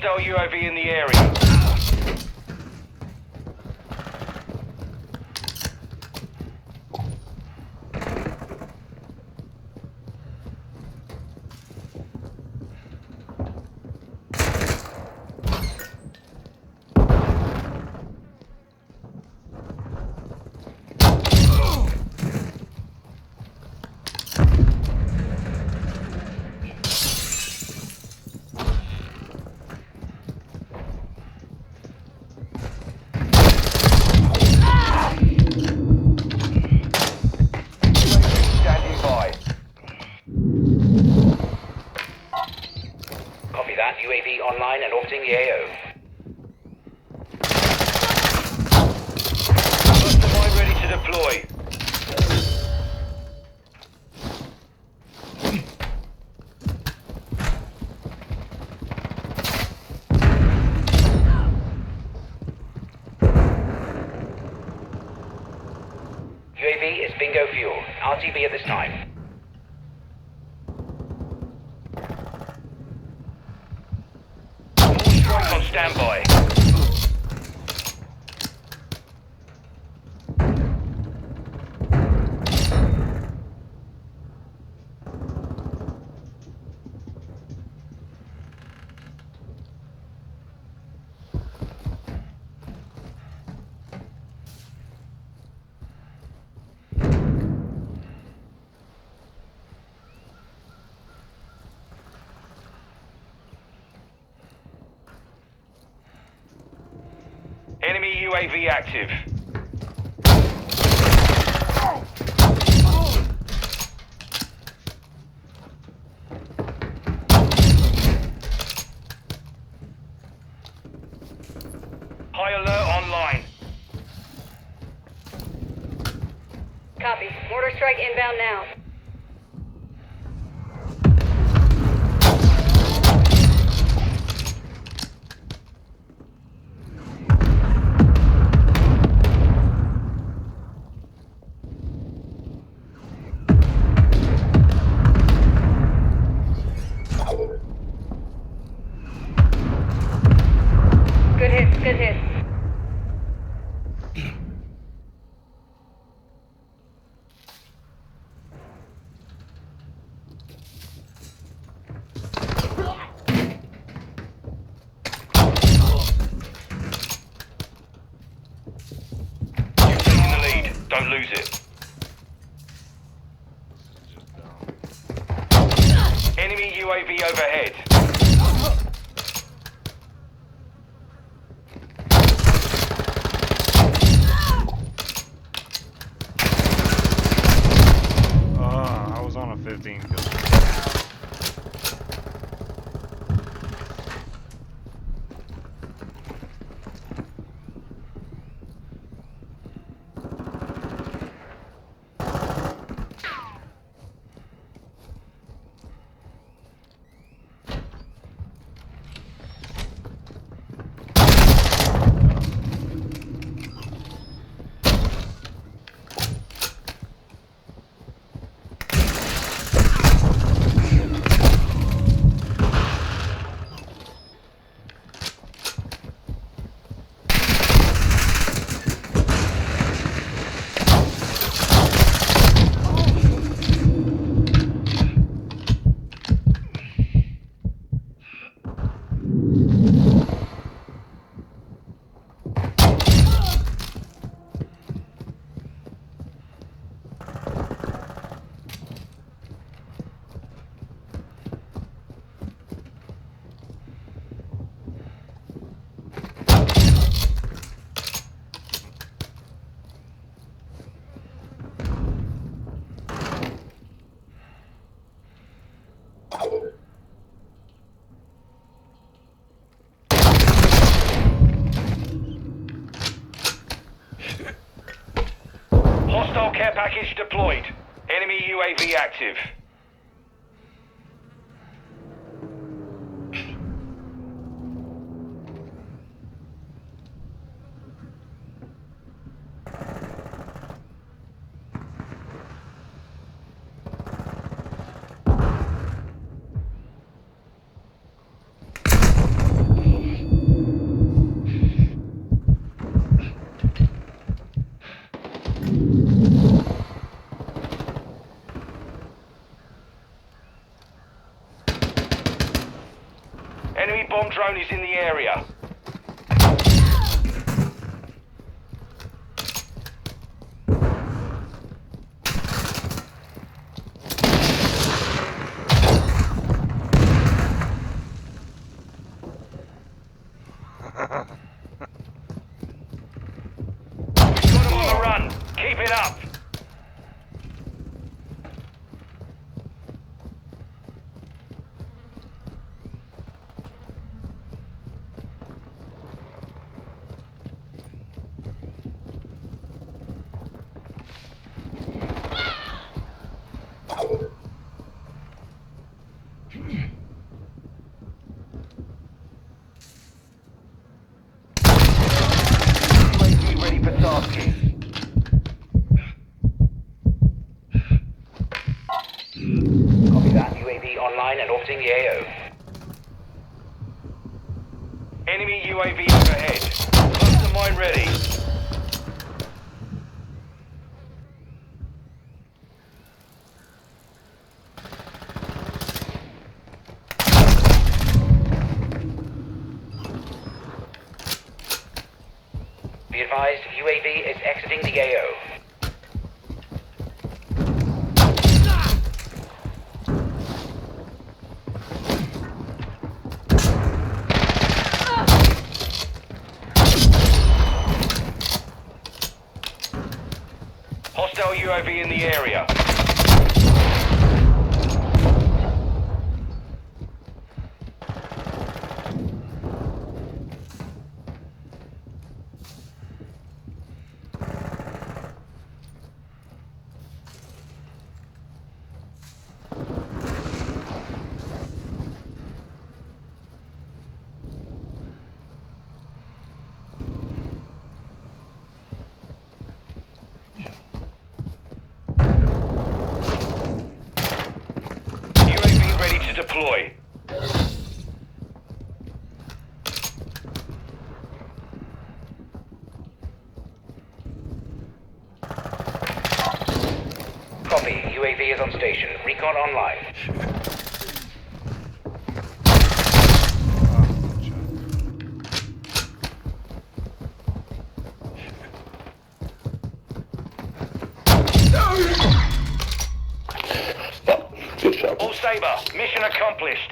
Hostile UAV in the area. UAV online and orbiting the AO. Customer ready to deploy. UAV is bingo fuel. RTB at this time. Strike on standby. Enemy UAV active. High alert online. Copy. Mortar strike inbound now. Good hit, good hit. You're taking the lead. Don't lose it. Enemy UAV overhead. I was on a 15 kill. Hostile care package deployed. Enemy UAV active. Enemy bomb drone is in the area. We've got 'em on the run. Keep it up. UAV ready for tasking. Copy that. UAV online and orbiting the AO. Enemy UAV overhead. Cluster mine ready. Be advised, UAV is exiting the AO. Hostile UAV in the area. UAV ready to deploy. Copy. UAV is on station. Recon online. All Sabre, mission accomplished.